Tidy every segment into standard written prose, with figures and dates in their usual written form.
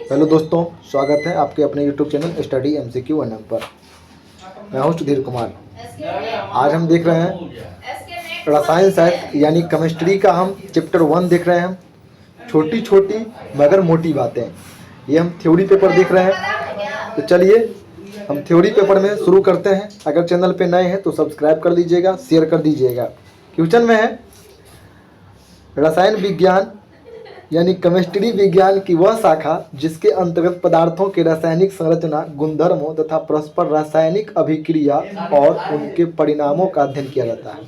Hello दोस्तों, स्वागत है आपके अपने YouTube channel study MCQ NM पर। मैं हूं सुधीर कुमार। आज हम देख रहे हैं रसायन शास्त्र यानी केमिस्ट्री का हम चैप्टर 1 देख रहे हैं। छोटी छोटी मगर मोटी बातें, ये हम थ्योरी पेपर देख रहे हैं। तो चलिए हम थ्योरी पेपर में शुरू करते हैं। अगर चैनल पे नए हैं तो सब्सक्राइब कर लीजिएगा, शेयर कर दीजिएगा। क्वेश्चन में है रसायन विज्ञान यानी केमिस्ट्री विज्ञान की वह शाखा जिसके अंतर्गत पदार्थों के रासायनिक संरचना, गुणधर्मों तथा परस्पर रासायनिक अभिक्रिया और उनके परिणामों का अध्ययन किया जाता है,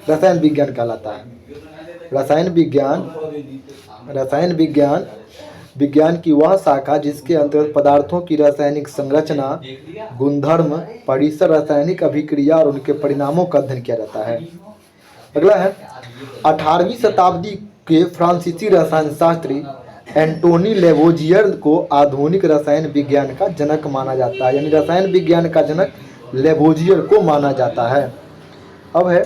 रसायन विज्ञान कहलाता है। रसायन विज्ञान की वह शाखा जिसके अंतर्गत पदार्थों की रासायनिक संरचना, गुणधर्म, परिसर रासायनिक अभिक्रिया और उनके परिणामों का अध्ययन किया जाता है। अगला है 18वीं शताब्दी के फ्रांसीसी रसायन शास्त्री एंटोनी लेवोजियर को आधुनिक रसायन विज्ञान का जनक माना जाता है, यानी रसायन विज्ञान का जनक लेवोजियर को माना जाता है। अब है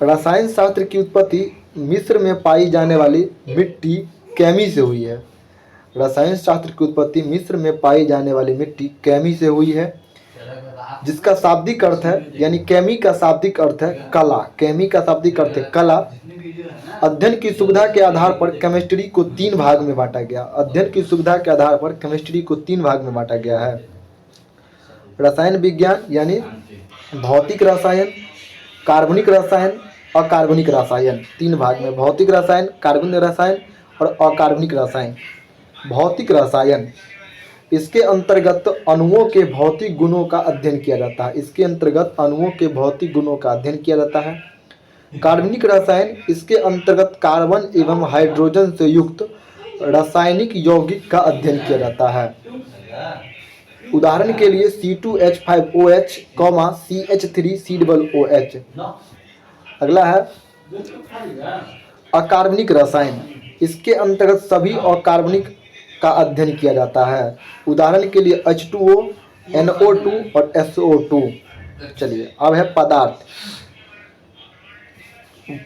रसायन शास्त्र की उत्पत्ति मिस्र में पाई जाने वाली मिट्टी कैमी से हुई है। रसायन शास्त्र की उत्पत्ति मिस्र में पाई जाने वाली मिट्टी कैमी से हुई है, जिसका शाब्दिक अर्थ है, यानी कैमी का शाब्दिक अर्थ है कला। कैमी का शाब्दिक अर्थ है कला। अध्ययन की सुविधा के आधार पर केमिस्ट्री को 3 भाग में बांटा गया। अध्ययन की सुविधा के आधार पर केमिस्ट्री को 3 भाग में बांटा गया है। रसायन विज्ञान यानी भौतिक रसायन, कार्बनिक रसायन, अकार्बनिक रसायन। 3 भाग में भौतिक रसायन, कार्बनिक रसायन और अकार्बनिक रसायन। भौतिक रसायन, इसके अंतर्गत अणुओं के भौतिक गुणों का अध्ययन किया जाता है। इसके अंतर्गत अणुओं के भौतिक गुणों का अध्ययन किया जाता है। कार्बनिक रसायन, इसके अंतर्गत कार्बन एवं हाइड्रोजन से युक्त रासायनिक यौगिक का अध्ययन किया जाता है। उदाहरण के लिए C2H5OH, CH3COOH। अगला है अकार्बनिक रसायन, इसके अंतर्गत सभी अकार्बनिक का अध्ययन किया जाता है। उदाहरण के लिए H2O, NO2 और SO2। चलिए अब है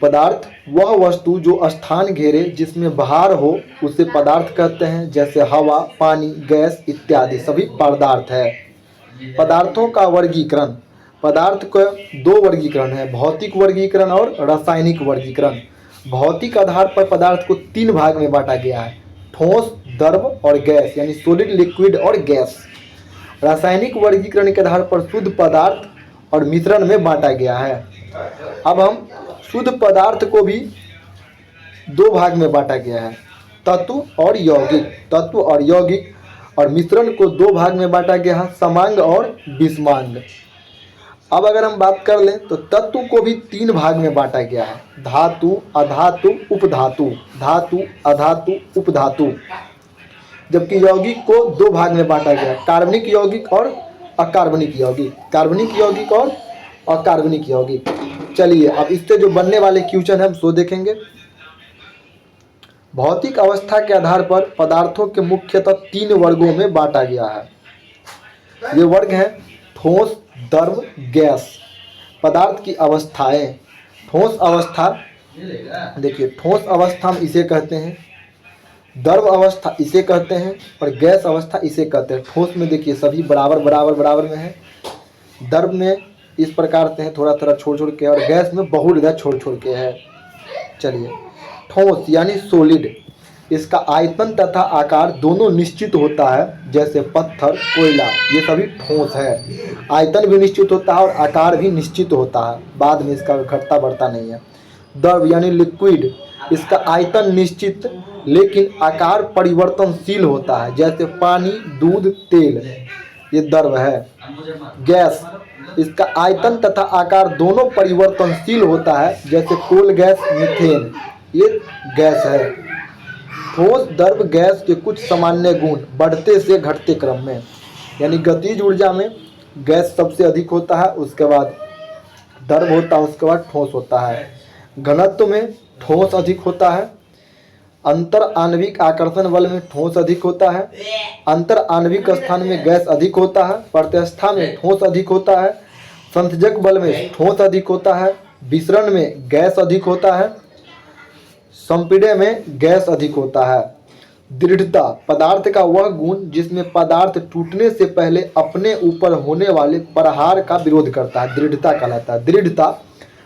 पदार्थ वह वस्तु जो स्थान घेरे जिसमें बाहर हो उसे पदार्थ कहते हैं, जैसे हवा, पानी, गैस इत्यादि सभी पदार्थ है। पदार्थों का वर्गीकरण, पदार्थ का 2 वर्गीकरण है, भौतिक वर्गीकरण और रासायनिक वर्गीकरण। भौतिक आधार पर पदार्थ को 3 भाग में बांटा गया है, ठोस, द्रव और गैस, यानी सॉलिड, लिक्विड और गैस। रासायनिक वर्गीकरण के आधार पर शुद्ध पदार्थ और मिश्रण में बांटा गया है। अब हम शुद्ध पदार्थ को भी 2 भाग में बांटा गया है, तत्व और यौगिक। और मिश्रण को 2 भाग में बांटा गया है, समांग और विषमांग। अब अगर हम बात कर लें तो तत्व को भी 3 भाग में बांटा गया है, धातु, अधातु, उपधातु। धातु, अधातु, उपधातु। जबकि यौगिक को 2 भाग में बांटा गया है, कार्बनिक यौगिक और अकार्बनिक यौगिक। कार्बनिक यौगिक और अकार्बनिक यौगिक। चलिए अब इससे जो बनने वाले क्वेश्चन हम सो देखेंगे। भौतिक अवस्था के आधार पर पदार्थों के मुख्यतः 3 वर्गों में बांटा गया है। ये वर्ग हैं ठोस, द्रव, गैस। पदार्थ की अवस्थाएं, ठोस अवस्था, देखिए ठोस अवस्था हम इसे कहते हैं, द्रव अवस्था इसे कहते हैं और गैस अवस्था इसे कहते हैं। ठोस में देखिए सभी बराबर में है, द्रव में इस प्रकार से है, थोड़ा छोड़ के, और गैस में बहुत ज़्यादा छोड़ के है। चलिए ठोस यानी सॉलिड, इसका आयतन तथा आकार दोनों निश्चित होता है, जैसे पत्थर, कोयला, ये सभी ठोस है। आयतन भी निश्चित होता है और आकार भी निश्चित होता है, बाद में इसका घटता बढ़ता नहीं है। द्रव यानी लिक्विड, इसका आयतन निश्चित लेकिन आकार परिवर्तनशील होता है, जैसे पानी, दूध, तेल, ये द्रव है। गैस, इसका आयतन तथा आकार दोनों परिवर्तनशील होता है, जैसे कोल गैस, मीथेन, ये गैस है। ठोस, द्रव, गैस के कुछ सामान्य गुण बढ़ते से घटते क्रम में, यानी गतिज ऊर्जा में गैस सबसे अधिक होता है, उसके बाद द्रव होता है, उसके बाद ठोस होता है। घनत्व में ठोस अधिक होता है। अंतर आणविक आकर्षण बल में ठोस अधिक होता है। अंतर आणविक स्थान में गैस अधिक होता है। प्रत्यवस्था में ठोस अधिक होता है। संयोजक बल में ठोस अधिक होता है। विसरण में गैस अधिक होता है। संपीड़न में गैस अधिक होता है। दृढ़ता, पदार्थ का वह गुण जिसमें पदार्थ टूटने से पहले अपने ऊपर होने वाले प्रहार का विरोध करता है, दृढ़ता कहलाता है। दृढ़ता,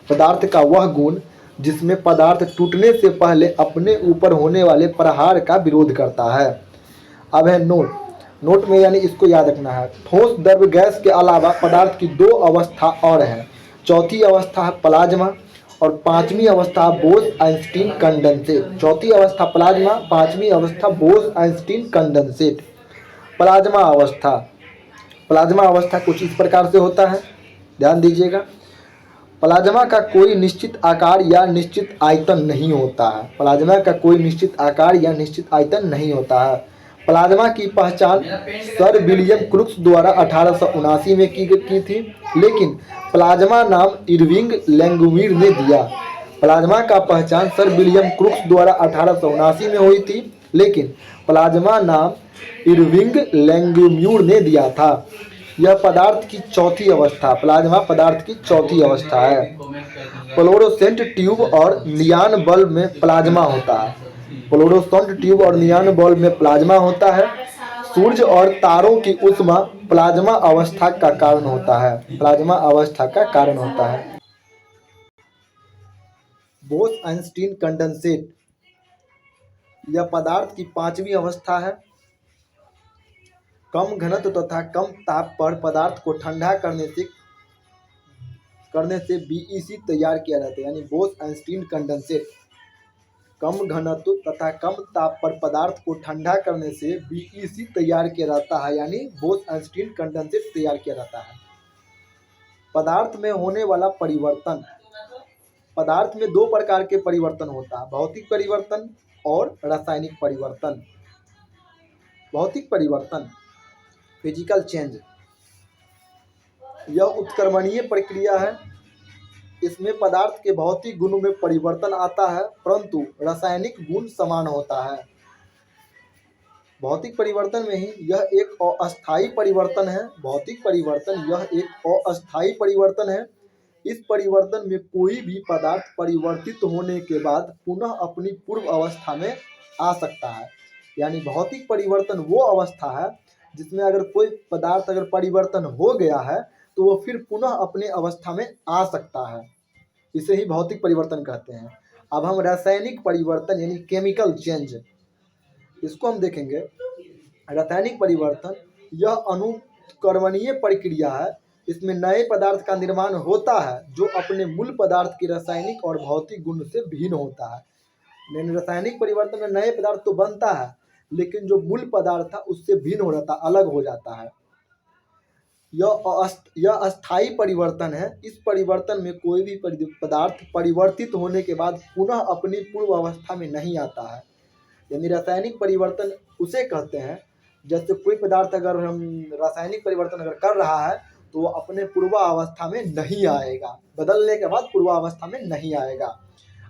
पदार्थ का वह गुण जिसमें पदार्थ टूटने से पहले अपने ऊपर होने वाले प्रहार का विरोध करता है। अब है नोट। नोट में यानी इसको याद रखना है, ठोस द्रव गैस के अलावा पदार्थ की दो अवस्था और है। चौथी अवस्था है प्लाज्मा और पांचवी अवस्था बोस आइंस्टीन कंडेंसेट। चौथी अवस्था प्लाज्मा, पांचवी अवस्था बोस आइंस्टीन कंडेंसेट। प्लाज्मा अवस्था, प्लाज्मा अवस्था कुछ इस प्रकार से होता है, ध्यान दीजिएगा। प्लाज्मा का कोई निश्चित आकार या निश्चित आयतन नहीं होता है। प्लाज्मा का कोई निश्चित आकार या निश्चित आयतन नहीं होता है। प्लाज्मा की पहचान सर विलियम क्रुक्स द्वारा 1879 में की थी, लेकिन प्लाज्मा नाम इरविंग लैंगम्यूर ने दिया। प्लाज्मा का पहचान सर विलियम क्रुक्स द्वारा 1879 में हुई थी, लेकिन प्लाज्मा नाम इरविंग लैंगम्यूर ने दिया था। यह पदार्थ की चौथी अवस्था, प्लाज्मा पदार्थ की चौथी अवस्था है। फ्लोरोसेंट ट्यूब और नियान बल्ब में प्लाज्मा होता है। फ्लोरोसेंट ट्यूब और नियान बल्ब में प्लाज्मा होता है। सूर्य और तारों की ऊष्मा प्लाज्मा अवस्था का कारण होता है, प्लाज्मा अवस्था का कारण होता है। बोस आइंस्टीन कंडेंसेट, यह पदार्थ की पांचवी अवस्था है। कम घनत्व तथा कम ताप पर पदार्थ को ठंडा करने से बीईसी तैयार किया जाता है, यानी बोस आइंस्टीन कंडेंसेट। कम घनत्व तथा कम ताप पर पदार्थ को ठंडा करने से बीईसी तैयार किया जाता है, यानी बोस आइंस्टीन कंडेंसेट तैयार किया जाता है। पदार्थ में होने वाला परिवर्तन, पदार्थ में दो प्रकार के परिवर्तन होता है, भौतिक परिवर्तन और रासायनिक परिवर्तन। भौतिक परिवर्तन, फिजिकल चेंज, यह उत्क्रमणीय प्रक्रिया है। इसमें पदार्थ के भौतिक गुणों में परिवर्तन आता है, परंतु रासायनिक गुण समान होता है। भौतिक परिवर्तन में ही यह एक अस्थायी परिवर्तन है। भौतिक परिवर्तन यह एक अस्थायी परिवर्तन है। इस परिवर्तन में कोई भी पदार्थ परिवर्तित होने के बाद पुनः अपनी पूर्व अवस्था में आ सकता है। यानी भौतिक परिवर्तन वो अवस्था है जिसमें अगर कोई पदार्थ अगर परिवर्तन हो गया है तो वो फिर पुनः अपने अवस्था में आ सकता है। इसे ही भौतिक परिवर्तन कहते हैं। अब हम रासायनिक परिवर्तन यानी केमिकल चेंज, इसको हम देखेंगे। रासायनिक परिवर्तन यह अनुकरणीय प्रक्रिया है। इसमें नए पदार्थ का निर्माण होता है जो अपने मूल पदार्थ के रासायनिक और भौतिक गुण से भिन्न होता है। यानी रासायनिक परिवर्तन में नए पदार्थ तो बनता है, लेकिन जो मूल पदार्थ था उससे भिन्न हो जाता, अलग हो जाता है। यह अस्थायी परिवर्तन है। इस परिवर्तन में कोई भी पदार्थ परिवर्तित होने के बाद पुनः अपनी पूर्व अवस्था में नहीं आता है। यानी रासायनिक परिवर्तन उसे कहते हैं जैसे कोई पदार्थ अगर हम रासायनिक परिवर्तन अगर कर रहा है तो वो अपने पूर्वावस्था में नहीं आएगा, बदलने के बाद पूर्वावस्था में नहीं आएगा।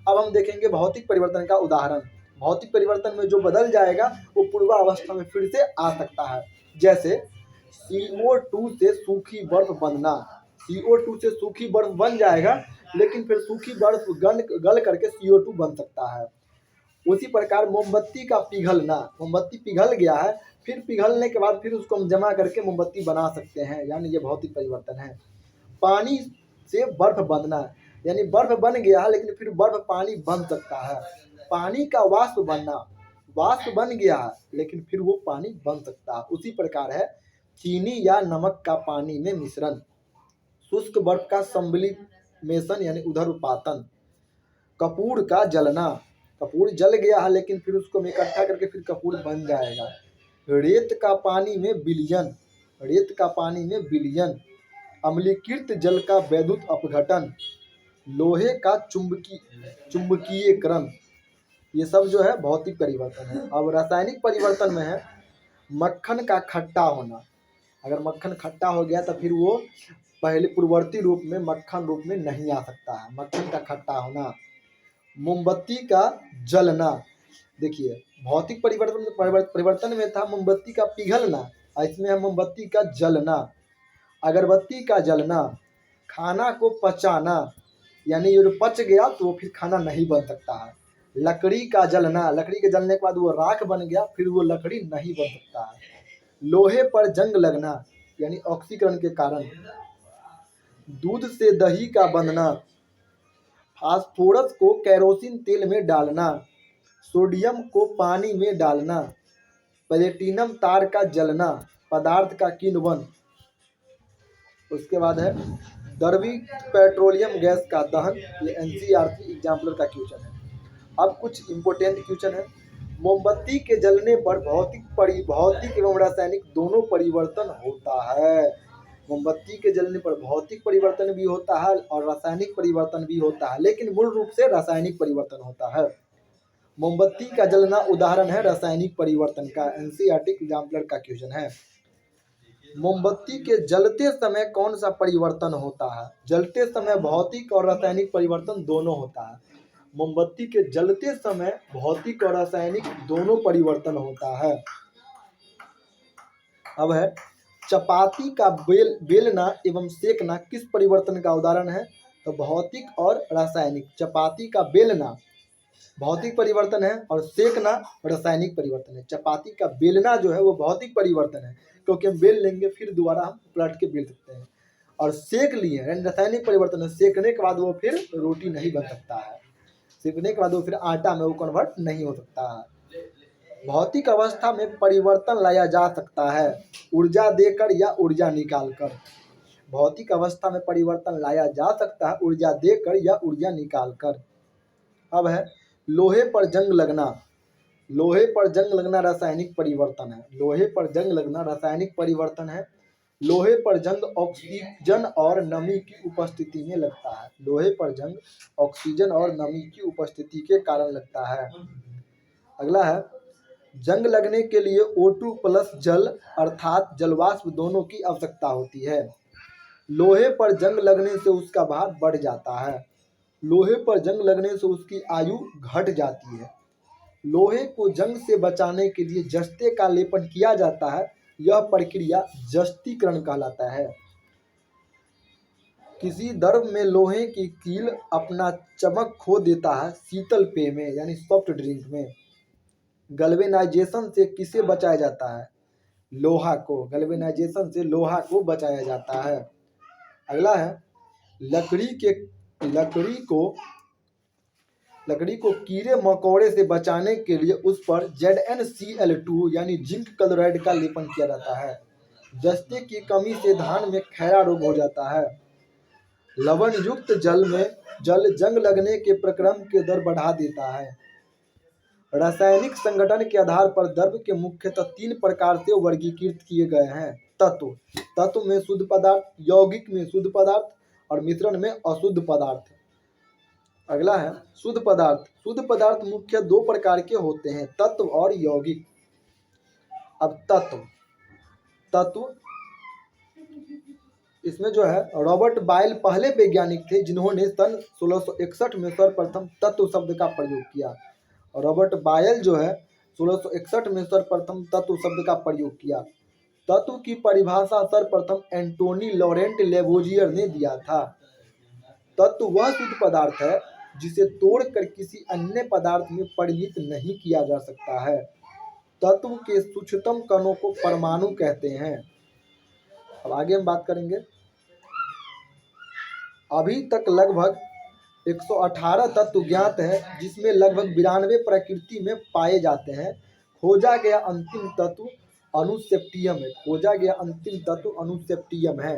अब हम देखेंगे भौतिक परिवर्तन का उदाहरण। भौतिक परिवर्तन में जो बदल जाएगा वो पूर्वावस्था में फिर से आ सकता है। जैसे CO2 से सूखी बर्फ बनना। CO2 से सूखी बर्फ बन जाएगा, लेकिन फिर सूखी बर्फ गल करके CO2 बन सकता है। उसी प्रकार मोमबत्ती का पिघलना, मोमबत्ती पिघल गया है, फिर पिघलने के बाद फिर उसको हम जमा करके मोमबत्ती बना सकते हैं, यानी ये भौतिक परिवर्तन है। पानी से बर्फ बनना, यानी बर्फ बन गया है लेकिन फिर बर्फ पानी बन सकता है। पानी का वाष्प बनना, वाष्प बन गया है लेकिन फिर वो पानी बन सकता है। उसी प्रकार है चीनी या नमक का पानी में मिश्रण, शुष्क बर्फ का सब्लिमेशन यानी उधर्वपातन, कपूर का जलना, कपूर जल गया है लेकिन फिर उसको हम इकट्ठा करके फिर कपूर बन जाएगा। रेत का पानी में विलयन, रेत का पानी में विलयन, अम्लीकृत जल का वैद्युत अपघटन, लोहे का चुंबकीयकरण, ये सब जो है भौतिक परिवर्तन है। अब रासायनिक परिवर्तन में है मक्खन का खट्टा होना। अगर मक्खन खट्टा हो गया तो फिर वो पहले पूर्ववर्ती रूप में मक्खन रूप में नहीं आ सकता है, मक्खन का खट्टा होना। मोमबत्ती का जलना, देखिए भौतिक परिवर्तन में था मोमबत्ती का पिघलना, इसमें है मोमबत्ती का जलना। अगरबत्ती का जलना, खाना को पचाना, यानी ये जो पच गया तो वो फिर खाना नहीं बन सकता है। लकड़ी का जलना, लकड़ी के जलने के बाद वो राख बन गया, फिर वो लकड़ी नहीं बन सकता है। लोहे पर जंग लगना यानी ऑक्सीकरण के कारण। दूध से दही का बंधना, फास्फोरस को कैरोसिन तेल में डालना, सोडियम को पानी में डालना, प्लेटिनम तार का जलना, पदार्थ का किण्वन। उसके बाद है द्रवित पेट्रोलियम गैस का दहन। ये एनसीईआरटी एग्जाम्पलर का क्वेश्चन है। अब कुछ इंपोर्टेंट क्वेश्चन है। मोमबत्ती के जलने पर भौतिक एवं रासायनिक दोनों परिवर्तन होता है। मोमबत्ती के जलने पर भौतिक परिवर्तन भी होता है और रासायनिक परिवर्तन भी होता है, लेकिन मूल रूप से रासायनिक परिवर्तन होता है। मोमबत्ती का जलना उदाहरण है रासायनिक परिवर्तन का। एनसीईआरटी एग्जाम्पलर का क्वेश्चन है। मोमबत्ती के जलते समय कौन सा परिवर्तन होता है? जलते समय भौतिक और रासायनिक परिवर्तन दोनों होता है। मोमबत्ती के जलते समय भौतिक और रासायनिक दोनों परिवर्तन होता है। अब है चपाती का बेलना एवं सेकना किस परिवर्तन का उदाहरण है? तो भौतिक और रासायनिक। चपाती का बेलना भौतिक परिवर्तन है और सेकना रासायनिक परिवर्तन है। चपाती का बेलना जो है वो भौतिक परिवर्तन है, क्योंकि हम बेल लेंगे फिर दोबारा हम पलट के बेल सकते हैं। और सेक लिए यानी रासायनिक परिवर्तन है, सेकने के बाद वो फिर रोटी नहीं बन सकता है, सेकने के बाद वो फिर आटा में वो कन्वर्ट नहीं हो सकता है। भौतिक अवस्था में परिवर्तन लाया जा सकता है ऊर्जा देकर या ऊर्जा निकालकर। भौतिक अवस्था में परिवर्तन लाया जा सकता है ऊर्जा देकर या ऊर्जा निकालकर। अब है लोहे पर जंग लगना। लोहे पर जंग लगना रासायनिक परिवर्तन है। लोहे पर जंग लगना रासायनिक परिवर्तन है। लोहे पर जंग ऑक्सीजन और नमी की उपस्थिति में लगता है। लोहे पर जंग ऑक्सीजन और नमी की उपस्थिति के कारण लगता है। अगला है जंग लगने के लिए O2 प्लस जल अर्थात जलवाष्प दोनों की आवश्यकता होती है। लोहे पर जंग लगने से उसका भार बढ़ जाता है। लोहे पर जंग लगने से उसकी आयु घट जाती है। लोहे को जंग से बचाने के लिए जस्ते का लेपन किया जाता है। यह प्रक्रिया जस्तीकरण कहलाता है। किसी द्रव में लोहे की कील अपना चमक खो देता है शीतल पेय में यानी सॉफ्ट ड्रिंक में। गैल्वेनाइजेशन से किसे बचाया जाता है? लोहा को। गैल्वेनाइजेशन से लोहा को बचाया जाता है। अगला है लकड़ी को कीड़े मकोड़े से बचाने के लिए उस पर ZnCl2 यानी जिंक क्लोराइड का लेपन किया जाता है। जस्ते की कमी से धान में खैरा रोग हो जाता है। लवण युक्त जल जंग लगने के प्रक्रम के दर बढ़ा देता है। रासायनिक संगठन के आधार पर द्रव्य के मुख्यतः 3 प्रकार से वर्गीकृत किए गए हैं। तत्व में शुद्ध पदार्थ, यौगिक में शुद्ध पदार्थ और मिश्रण में अशुद्ध पदार्थ। अगला है शुद्ध पदार्थ। शुद्ध पदार्थ मुख्य 2 प्रकार के होते हैं, तत्व और यौगिक। अब तत्व इसमें जो है रॉबर्ट बायल पहले वैज्ञानिक थे जिन्होंने सन 1661 में सर्वप्रथम तत्व शब्द का प्रयोग किया। रॉबर्ट बायल जो है 1661 में सर्वप्रथम तत्व शब्द का प्रयोग किया। तत्व की परिभाषा सर्वप्रथम एंटोनी लॉरेंट लेवोजियर ने दिया था। तत्व वह शुद्ध पदार्थ है जिसे तोड़कर किसी अन्य पदार्थ में परिणित नहीं किया जा सकता है। तत्व के सूक्ष्मतम कणों को परमाणु कहते हैं। अब आगे हम बात करेंगे। अभी तक लगभग 118 तत्व ज्ञात है, जिसमें लगभग 92 प्रकृति में पाए जाते हैं। खोजा गया अंतिम तत्व अनुसेप्टियम है। खोजा गया अंतिम तत्व अनुसेप्टियम है।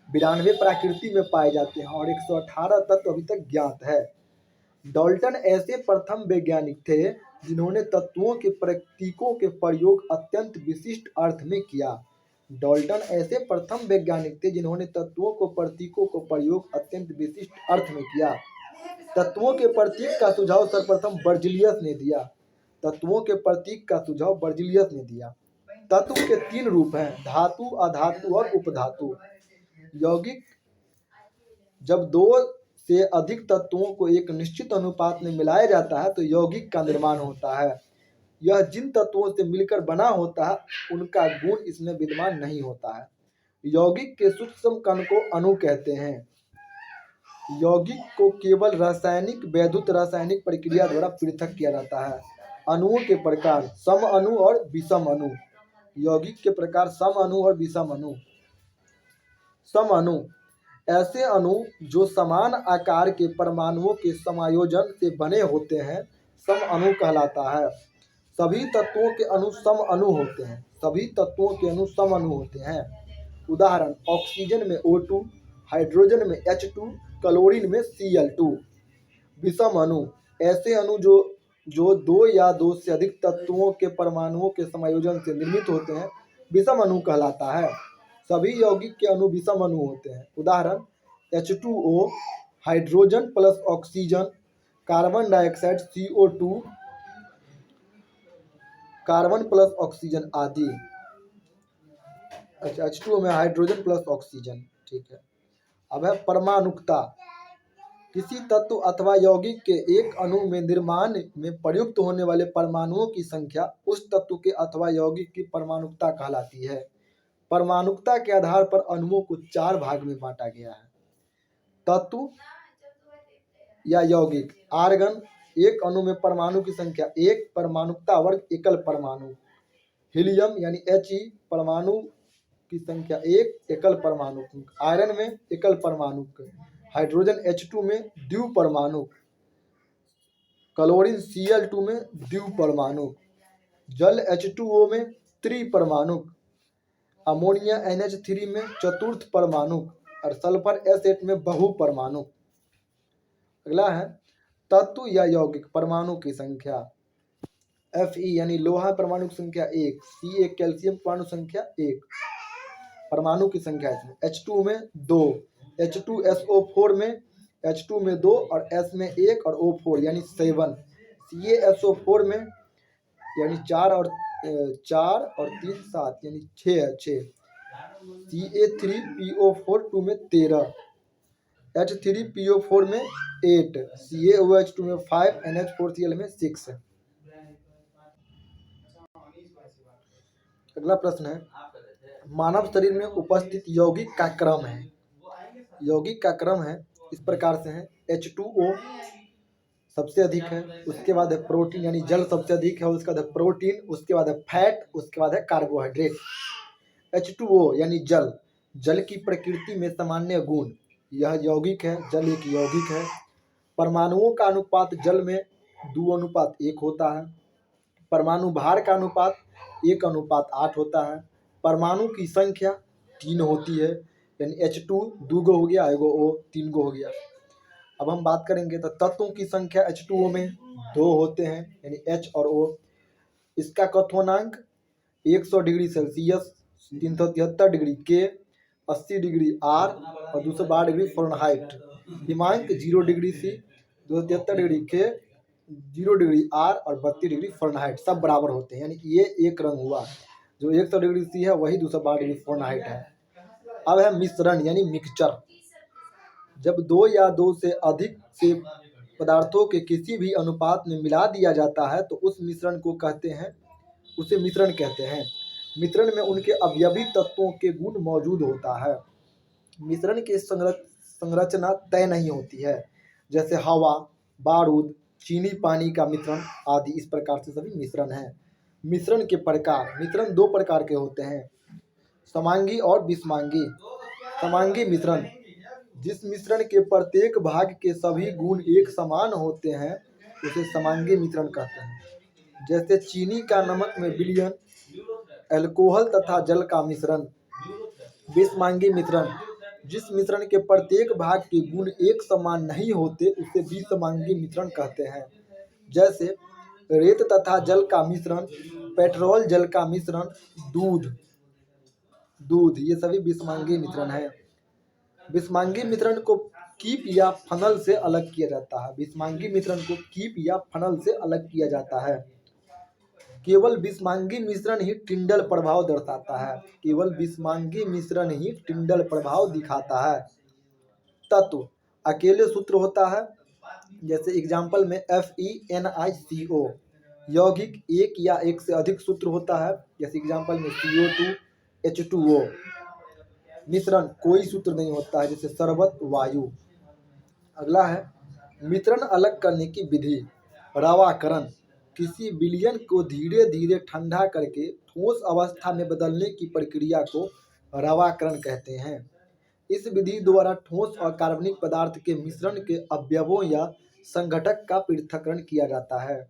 92 प्रकृति में पाए जाते हैं और 118 तत्व अभी तक ज्ञात है। डाल्टन ऐसे प्रथम वैज्ञानिक थे जिन्होंने तत्वों के प्रतीकों के प्रयोग अत्यंत विशिष्ट अर्थ में किया। डाल्टन ऐसे प्रथम वैज्ञानिक थे जिन्होंने तत्वों को प्रतीकों को प्रयोग अत्यंत विशिष्ट अर्थ में किया। तत्वों के प्रतीक का सुझाव सर्वप्रथम बर्जिलियस ने दिया। तत्वों के प्रतीक का सुझाव बर्जिलियस ने दिया। तत्व के 3 रूप हैं, धातु, अधातु और उपधातु। यौगिक जब 2 से अधिक तत्वों को एक निश्चित अनुपात में मिलाया जाता है तो यौगिक का निर्माण होता है। यह जिन तत्वों से मिलकर बना होता है उनका गुण इसमें विद्यमान नहीं होता है। यौगिक के सूक्ष्म कण को अणु कहते हैं। यौगिक को केवल रासायनिक वैद्युत रासायनिक प्रक्रिया द्वारा पृथक किया जाता है। अणुओं के प्रकार सम अणु और विषम अणु। यौगिक के प्रकार सम अणु और विषम अणु। सम अणु ऐसे अणु जो समान आकार के परमाणुओं के समायोजन से बने होते हैं सम अणु कहलाता है। सभी तत्वों के अणु सम अणु होते हैं। सभी तत्वों के अणु सम अणु होते हैं। उदाहरण ऑक्सीजन में O2, हाइड्रोजन में H2, क्लोरीन में Cl2। विषम अणु ऐसे अणु जो दो या दो से अधिक तत्वों के परमाणुओं के समायोजन से निर्मित होते हैं विषम अणु कहलाता है। सभी यौगिक के अणु विषम अणु होते हैं। उदाहरण H2O, hydrogen plus oxygen, carbon dioxide CO2, carbon plus oxygen आदि। अच्छा, H2O में हाइड्रोजन प्लस ऑक्सीजन, ठीक है। अब है परमाणुकता। किसी तत्व अथवा यौगिक के एक अणु में निर्माण में प्रयुक्त होने वाले परमाणुओं की संख्या उस तत्व के अथवा यौगिक की परमाणुकता कहलाती है। परमाणुकता के आधार पर अणुओं को 4 भाग में बांटा गया है। तत्व या यौगिक। आर्गन एक अणु में परमाणु की संख्या 1, परमाणुकता वर्ग एकल परमाणु। हीलियम यानी He परमाणु की संख्या 1, एकल परमाणु। आयरन में एकल परमाणु। हाइड्रोजन H2 में द्विपरमाणु। क्लोरीन Cl2 में द्विपरमाणु। जल H2O में त्रिपरमाणु। अमोनिया NH3 में चतुर्थ परमाणु और सल्फर S8 में बहुपरमाणु। अगला है तत्व या यौगिक परमाणु की संख्या। Fe यानी लोहा परमाणु की संख्या 1, Ca कैल्शियम परमाणु संख्या 1। परमाणु की संख्या इसमें H2 में 2, H2SO4 में H2 में 2 और S में 1 और O4 यानी 7। CaSO4 में यानी 4 और 3 7 यानी 6 है 6। Ca3PO4 2 में 13, H3PO4 में 8, CaOH2 में 5, NH4Cl में 6। अगला प्रश्न है मानव शरीर में उपस्थित यौगिक का क्रम है। यौगिक का क्रम है इस प्रकार से है H2O सबसे अधिक है, उसके बाद है प्रोटीन यानी जल सबसे अधिक है, उसके बाद है प्रोटीन, उसके बाद है फैट, उसके बाद है कार्बोहाइड्रेट। H2O यानी जल, जल की प्रकृति में सामान्य गुण। यह यौगिक है, जल एक यौगिक है। परमाणुओं का अनुपात जल में 2:1 होता है। परमाणु भार का अनुपात 1:8 होता है। परमाणु की संख्या 3 होती है, यानी H2 2 गो हो गया, एगो O 3 गो हो गया। अब हम बात करेंगे तो तत्वों की संख्या H2O में 2 होते हैं, यानी H और O। इसका क्वथनांक 100 degree Celsius, 373 degree K, 80 degree R और 212 डिग्री फ़ारेनहाइट। हिमांक 0 degree C, 273 degree K, 0 degree R और 32 डिग्री फ़ारेनहाइट सब बराबर होते हैं, यानी ये एक रंग हुआ। जो 100 डिग्री C है वही 212 डिग्री फ़ारेनहाइट है। अब है मिश्रण यानी मिक्सचर। जब 2 या 2 से अधिक से पदार्थों के किसी भी अनुपात में मिला दिया जाता है तो उस मिश्रण को कहते हैं, उसे मिश्रण कहते हैं। मिश्रण में उनके अवयवी तत्वों के गुण मौजूद होता है। मिश्रण की संरचना तय नहीं होती है, जैसे हवा, बारूद, चीनी पानी का मिश्रण आदि। इस प्रकार से सभी मिश्रण हैं। मिश्रण के प्रकार। मिश्रण 2 प्रकार के होते हैं, समांगी और विषमांगी। समांगी मिश्रण जिस मिश्रण के प्रत्येक भाग के सभी गुण एक समान होते हैं उसे समांगी मिश्रण कहते हैं। जैसे चीनी का नमक में विलयन, अल्कोहल तथा जल का मिश्रण। विषमांगी मिश्रण जिस मिश्रण के प्रत्येक भाग के गुण एक समान नहीं होते उसे विषमांगी मिश्रण कहते हैं। जैसे रेत तथा जल का मिश्रण, पेट्रोल जल का मिश्रण, दूध, ये सभी विषमांगी मिश्रण है। विषमांगी मिश्रण को कीप या फनल से अलग किया जाता है। विषमांगी मिश्रण को कीप या फनल से अलग किया जाता है। केवल विषमांगी मिश्रण ही टिंडल प्रभाव दर्शाता है। केवल विषमांगी मिश्रण ही टिंडल प्रभाव दिखाता है। तत्व अकेले सूत्र होता है, जैसे एग्जाम्पल में FeNiCO। यौगिक एक या एक से अधिक सूत्र होता है, जैसे एग्जाम्पल में CO2, H2O। मिश्रण कोई सूत्र नहीं होता है, जैसे शरबत, वायु। अगला है मिश्रण अलग करने की विधि। रवाकरण किसी विलयन को धीरे धीरे ठंडा करके ठोस अवस्था में बदलने की प्रक्रिया को रवाकरण कहते हैं। इस विधि द्वारा ठोस और कार्बनिक पदार्थ के मिश्रण के अवयवों या संघटक का पृथक्करण किया जाता है।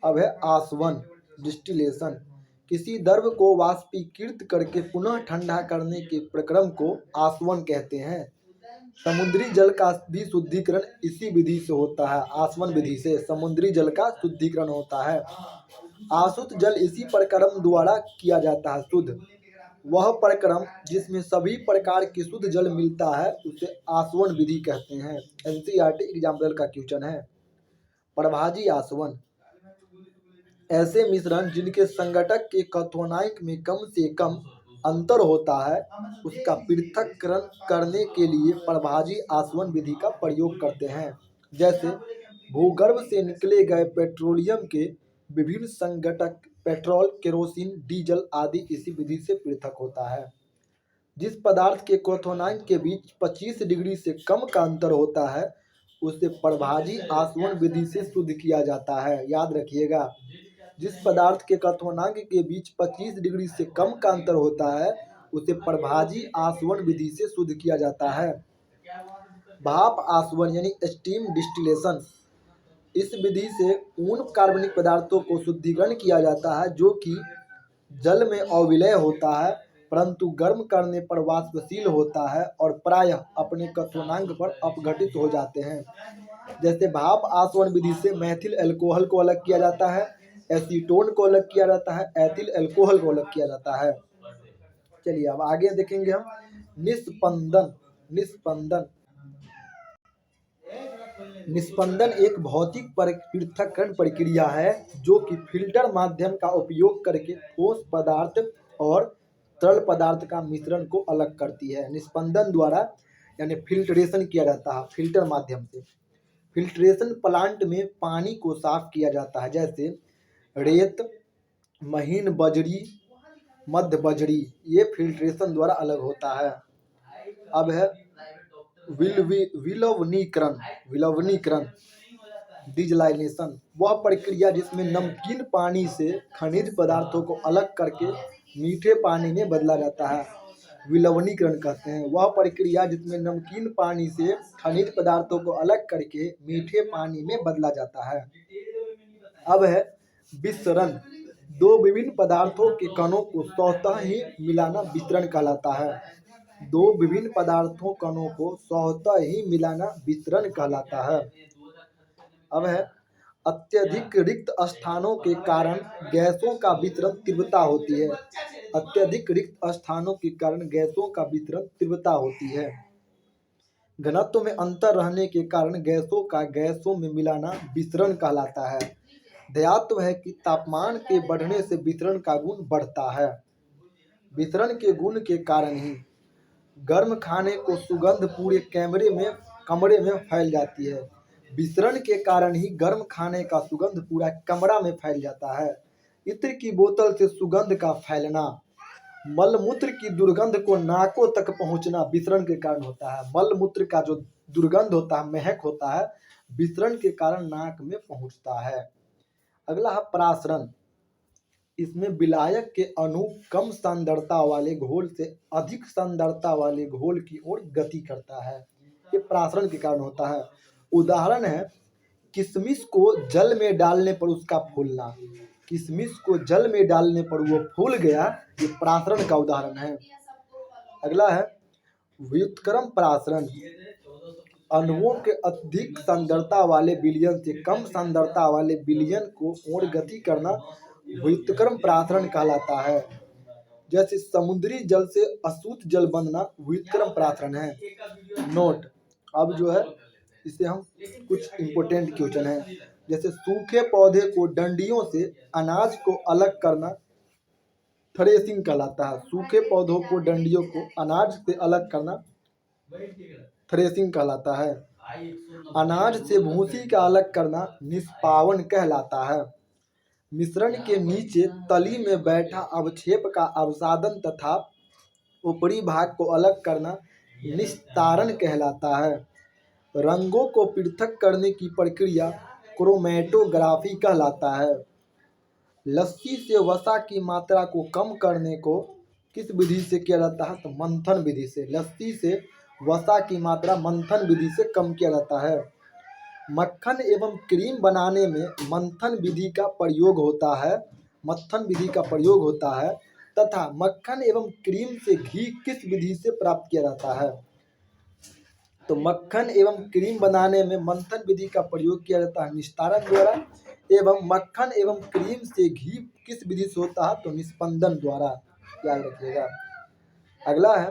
अब है आसवन डिस्टिलेशन किसी द्रव को वाष्पीकृत करके पुनः ठंडा करने के प्रक्रम को आसवन कहते हैं। समुद्री जल का भी शुद्धिकरण इसी विधि से होता है। आसवन विधि से समुद्री जल का शुद्धिकरण होता है। आशुद्ध जल इसी प्रक्रम द्वारा किया जाता है शुद्ध। वह प्रक्रम जिसमें सभी प्रकार के शुद्ध जल मिलता है उसे आसवन विधि कहते हैं। एनसीईआरटी एग्जाम्पल का क्वेश्चन है। प्रभाजी आसवन ऐसे मिश्रण जिनके संघटक के कथोनांक में कम से कम अंतर होता है उसका पृथक्करण करने के लिए प्रभाजी आसवन विधि का प्रयोग करते हैं। जैसे भूगर्भ से निकले गए पेट्रोलियम के विभिन्न संघटक पेट्रोल, केरोसिन, डीजल आदि इसी विधि से पृथक होता है। जिस पदार्थ के क्वथनांक के बीच 25 डिग्री से कम का अंतर होता है उसे प्रभाजी आसवन विधि से शुद्ध किया जाता है। याद रखिएगा, जिस पदार्थ के क्वथनांक के बीच 25 डिग्री से कम का अंतर होता है उसे प्रभाजी आसवन विधि से शुद्ध किया जाता है। भाप आसवन यानी स्टीम डिस्टिलेशन इस विधि से उन कार्बनिक पदार्थों को शुद्धिकरण किया जाता है जो कि जल में अविलय होता है परंतु गर्म करने पर वाष्पशील होता है और प्रायः अपने क्वथनांक पर अपघटित हो जाते हैं। जैसे भाप आसवन विधि से मैथिल अल्कोहल को अलग किया जाता है, एसीटोन को अलग किया जाता है, एथिल अल्कोहल को अलग किया जाता है। चलिए अब आगे देखेंगे हम निस्पंदन। निस्पंदन एक भौतिक पृथक्करण प्रक्रिया है जो कि फिल्टर माध्यम का उपयोग करके ठोस पदार्थ और तरल पदार्थ का मिश्रण को अलग करती है। निस्पंदन द्वारा यानी फिल्ट्रेशन किया जाता है फिल्टर माध्यम से। फिल्ट्रेशन प्लांट में पानी को साफ किया जाता है जैसे रेत, महीन बजरी, मध्य बजरी, ये फिल्ट्रेशन द्वारा अलग होता है। अब है विलवनीकरण डिजलाइनेशन वह प्रक्रिया जिसमें नमकीन पानी से खनिज पदार्थों को अलग करके मीठे पानी में बदला जाता है। विलवनीकरण कहते हैं वह प्रक्रिया जिसमें नमकीन पानी से खनिज पदार्थों को अलग करके मीठे पानी में बदला जाता है। अब है विसरण दो विभिन्न पदार्थों के कणों को स्वतः ही मिलाना विसरण कहलाता है। दो विभिन्न पदार्थों कणों को स्वतः ही मिलाना विसरण कहलाता है। अब है अत्यधिक रिक्त स्थानों के कारण गैसों का वितरण तीव्रता होती है। अत्यधिक रिक्त स्थानों के कारण गैसों का वितरण तीव्रता होती है। घनत्व में अंतर रहने के कारण गैसों का गैसों में मिलाना विसरण कहलाता है। ध्यातव्य है कि तापमान के बढ़ने से वितरण का गुण बढ़ता है। वितरण के गुण के कारण ही गर्म खाने को सुगंध पूरे कमरे में फैल जाती है। विसरण के कारण ही गर्म खाने का सुगंध पूरा कमरा में फैल जाता है। इत्र की बोतल से सुगंध का फैलना, मलमूत्र की दुर्गंध को नाकों तक पहुंचना विसरण के कारण होता है। मलमूत्र का जो दुर्गंध होता है, महक होता है, विसरण के कारण नाक में पहुंचता है। अगला है प्रासरण। इसमें विलायक के अणु कम सांद्रता वाले घोल से अधिक सांद्रता वाले घोल की ओर गति करता है। ये प्रासरण के कारण होता है। उदाहरण है किशमिश को जल में डालने पर उसका फूलना। किशमिश को जल में डालने पर वो फूल गया, ये प्रासरण का उदाहरण है। अगला है व्युत्क्रम प्रासरण। अणुओं के अधिक सांद्रता वाले विलयन से कम सांद्रता वाले विलयन को ओर गति करना व्युत्क्रम प्रासरण कहलाता है। जैसे समुद्री जल से अशुद्ध जल बनना व्युत्क्रम प्रासरण है। नोट, अब जो है इसे हम कुछ इम्पोर्टेंट क्वेश्चन है। जैसे सूखे पौधे को डंडियों से अनाज को अलग करना थ्रेसिंग कहलाता है। सूखे पौधों को डंडियों को अनाज से अलग करना थ्रेसिंग कहलाता है। अनाज से भूसी का अलग करना निष्पावन कहलाता है। मिश्रण के नीचे तली में बैठा अवक्षेप का अवसादन तथा ऊपरी भाग को अलग करना निस्तारण कहलाता है। रंगों को पृथक करने की प्रक्रिया क्रोमेटोग्राफी कहलाता है। लस्सी से वसा की मात्रा को कम करने को किस विधि से किया जाता है? तो मंथन विधि से। लस्सी से वसा की मात्रा मंथन विधि से कम किया जाता है। मक्खन एवं क्रीम बनाने में मंथन विधि का प्रयोग होता है। मत्थन विधि का प्रयोग होता है तथा मक्खन एवं क्रीम से घी किस विधि से प्राप्त किया जाता है? तो मक्खन एवं क्रीम बनाने में मंथन विधि का प्रयोग किया जाता है निस्तारण द्वारा, एवं मक्खन एवं क्रीम से घी किस विधि से होता है? तो निस्पंदन द्वारा। याद रखिएगा। अगला है,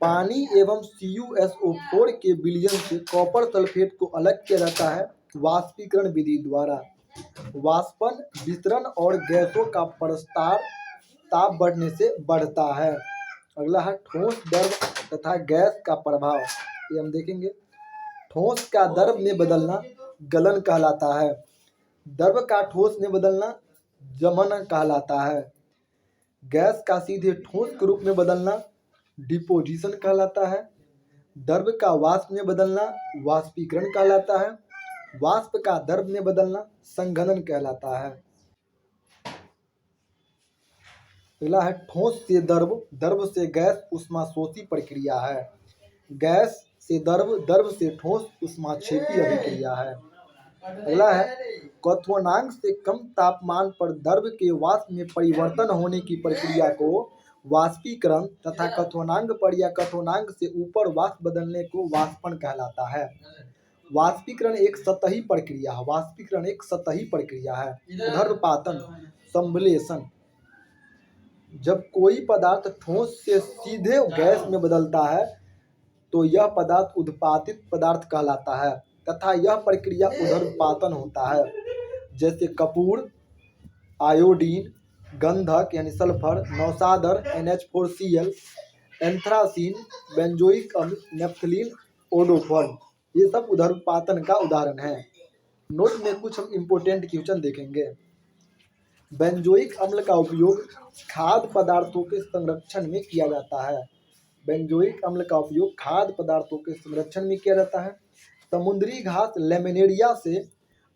पानी एवं CuSO4 के विलयन से कॉपर सल्फेट को अलग किया जाता है वाष्पीकरण विधि द्वारा। वाष्पन वितरण और गैसों का प्रस्तार ताप बढ़ने से बढ़ता है। अगला है, ठोस द्रव तथा गैस का प्रभाव। ये हम देखेंगे। ठोस का द्रव में बदलना गलन कहलाता है। द्रव का ठोस में बदलना जमन कहलाता है। गैस का सीधे ठोस के रूप में बदलना डिपोजिशन कहलाता है। द्रव का वाष्प में बदलना वाष्पीकरण कहलाता है। वाष्प का द्रव में बदलना संघनन कहलाता है। अगला है, ठोस से द्रव, द्रव से गैस ऊष्माशोषी प्रक्रिया है। गैस से द्रव, द्रव से ठोस ऊष्माक्षेपी अभिक्रिया है। अगला है, क्वथनांक से कम तापमान पर द्रव के वाष्प में परिवर्तन होने की प्रक्रिया को वाष्पीकरण तथा क्वथनांक पर या क्वथनांक से ऊपर वाष्प बदलने को वाष्पन कहलाता है। वाष्पीकरण एक सतही प्रक्रिया है। वाष्पीकरण एक सतही प्रक्रिया है। ऊर्ध्वपातन, संश्लेषण। जब कोई पदार्थ ठोस से सीधे गैस में बदलता है तो यह पदार्थ उद्पातित पदार्थ कहलाता है तथा यह प्रक्रिया ऊर्ध्वपातन होता है। जैसे कपूर, आयोडीन, गंधक यानी सल्फर, नौसादर NH4Cl, एंथ्रासीन, बेंजोइक अम्ल, नेप्थलीन, ओडोफॉर्म, ये सब ऊर्ध्वपातन का उदाहरण है। नोट में कुछ हम इम्पोर्टेंट क्वेश्चन देखेंगे। बेंजोइक अम्ल का उपयोग खाद्य पदार्थों के संरक्षण में किया जाता है। बेंजोइक अम्ल का उपयोग खाद्य पदार्थों के संरक्षण में किया जाता है। समुद्री घास लेमिनेरिया से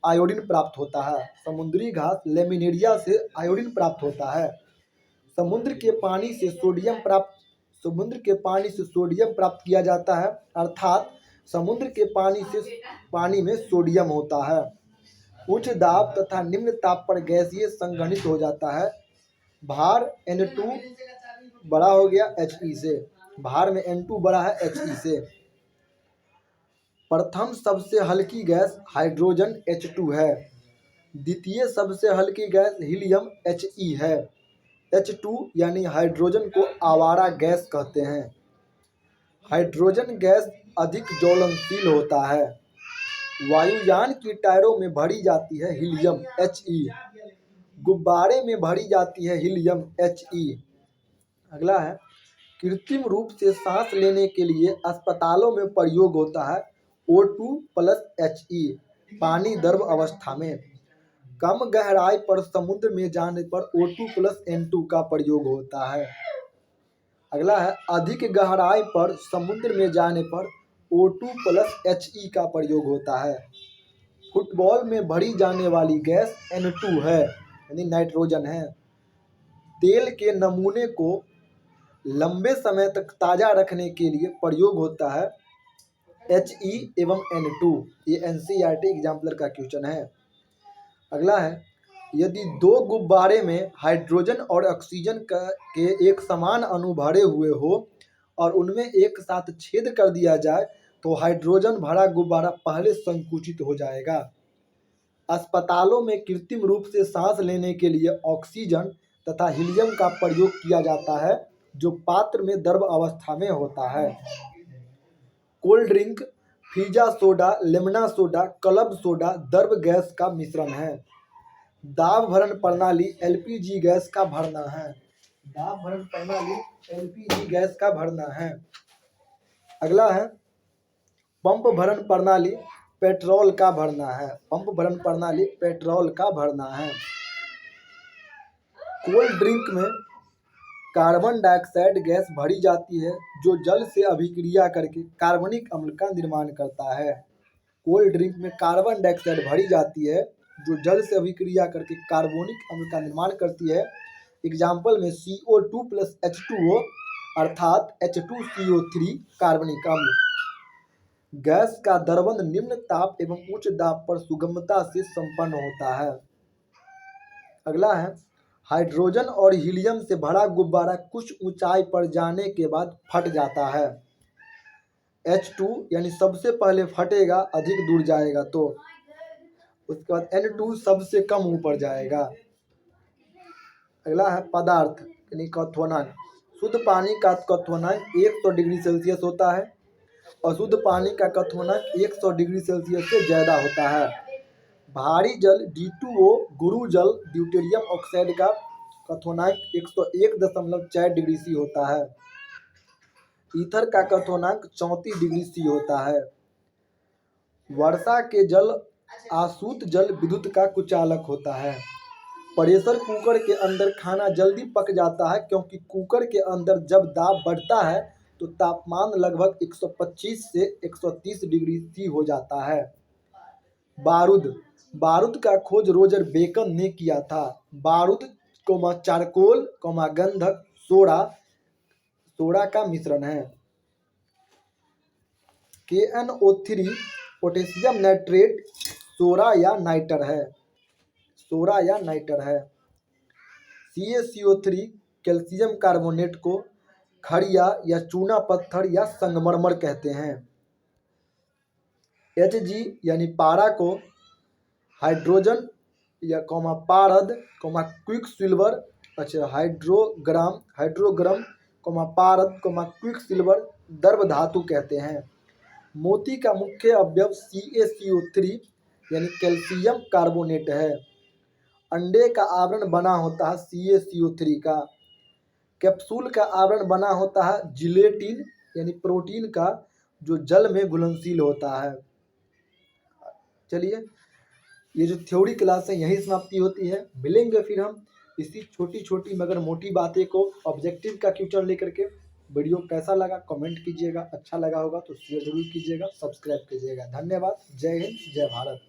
आयोडीन प्राप्त होता है। समुद्री घास लेमिनेरिया से आयोडीन प्राप्त होता है। समुद्र के पानी से सोडियम प्राप्त किया जाता है, अर्थात समुद्र के पानी में सोडियम होता है। उच्च दाब तथा निम्न ताप पर गैसीय संघनित हो जाता है। भार N2 बड़ा हो गया He से। भार में N2 बड़ा है He से। प्रथम सबसे हल्की गैस हाइड्रोजन H2 है। द्वितीय सबसे हल्की गैस हीलियम He है। H2 यानी हाइड्रोजन को आवारा गैस कहते हैं। हाइड्रोजन गैस अधिक ज्वलनशील होता है। वायुयान की टायरों में भरी जाती है हीलियम He। गुब्बारे में भरी जाती है हीलियम He। अगला है, कृत्रिम रूप से सांस लेने के लिए अस्पतालों में प्रयोग होता है O2 प्लस He पानी द्रव अवस्था में। कम गहराई पर समुद्र में जाने पर O2 प्लस N2 का प्रयोग होता है। अगला है, अधिक गहराई पर समुद्र में जाने पर O2 प्लस He का प्रयोग होता है। फुटबॉल में भरी जाने वाली गैस N2 है यानी नाइट्रोजन है। तेल के नमूने को लंबे समय तक ताज़ा रखने के लिए प्रयोग होता है He एवं N2। ये NCERT एग्जाम्पलर का क्वेश्चन है। अगला है, यदि दो गुब्बारे में हाइड्रोजन और ऑक्सीजन के एक समान अणु भरे हुए हो और उनमें एक साथ छेद कर दिया जाए तो हाइड्रोजन भरा गुब्बारा पहले संकुचित हो जाएगा। अस्पतालों में कृत्रिम रूप से सांस लेने के लिए ऑक्सीजन तथा हीलियम का प्रयोग किया जाता है जो पात्र में द्रव अवस्था में होता है। Cold drink, pizza soda, Lemna soda, club soda द्रव गैस का मिश्रण है। दाब भरण प्रणाली LPG गैस का भरना है। दाब भरण प्रणाली LPG गैस का भरना है। अगला है, पंप भरण प्रणाली पेट्रोल का भरना है। पंप भरण प्रणाली पेट्रोल का भरना है। कोल्ड ड्रिंक में कार्बन डाइऑक्साइड गैस भरी जाती है जो जल से अभिक्रिया करके कार्बनिक अम्ल का निर्माण करता है। कोल्ड ड्रिंक में कार्बन डाइऑक्साइड भरी जाती है जो जल से अभिक्रिया करके कार्बोनिक अम्ल का निर्माण करती है। एग्जाम्पल में CO2 प्लस H2O अर्थात H2CO3 कार्बनिक अम्ल। गैस का द्रवण निम्न ताप एवं उच्च दाब पर सुगमता से संपन्न होता है। अगला है हाइड्रोजन और हीलियम से भरा गुब्बारा कुछ ऊंचाई पर जाने के बाद फट जाता है। H2 यानी सबसे पहले फटेगा, अधिक दूर जाएगा तो। उसके बाद N2 सबसे कम ऊपर जाएगा। अगला है पदार्थ यानी क्वथनांक। शुद्ध पानी का क्वथनांक 100 डिग्री सेल्सियस होता है। अशुद्ध पानी का क्वथनांक 100 डिग्री सेल्सियस से ज़्यादा होता है। भारी जल D2O गुरु जल ड्यूटेरियम ऑक्साइड का क्वथनांक 101.4 डिग्री सी होता है। ईथर का क्वथनांक 34 डिग्री सी होता है। वर्षा के जल आसूत जल विद्युत का कुचालक होता है। प्रेशर कुकर के अंदर खाना जल्दी पक जाता है क्योंकि कुकर के अंदर जब दाब बढ़ता है तो तापमान लगभग 125 से 130 डिग्री सी हो जाता है। बारूद का खोज रोजर बेकन ने किया था। बारूद चारकोल गंधक सोडा का मिश्रण है। KNO3 पोटेशियम नाइट्रेट सोडा या नाइटर है। CaCO3 कैल्शियम कार्बोनेट को खड़िया या चूना पत्थर या संगमरमर कहते हैं। Hg यानी पारा को हाइड्रोजन या पारद क्विकसिल्वर हाइड्रोग्राम पारद क्विकसिल्वर द्रव धातु कहते हैं। मोती का मुख्य अवयव CaCO3 यानी कैल्शियम कार्बोनेट है। अंडे का आवरण बना होता है CaCO3 का। कैप्सूल का आवरण बना होता है जिलेटिन यानी प्रोटीन का जो जल में घुलनशील होता है। चलिए, ये जो थ्योरी क्लास है यही समाप्ति होती है। मिलेंगे फिर हम इसी छोटी छोटी मगर मोटी बातें को ऑब्जेक्टिव का क्वेश्चन लेकर के। वीडियो कैसा लगा कमेंट कीजिएगा, अच्छा लगा होगा तो शेयर जरूर कीजिएगा, सब्सक्राइब कीजिएगा। धन्यवाद। जय हिंद, जय भारत।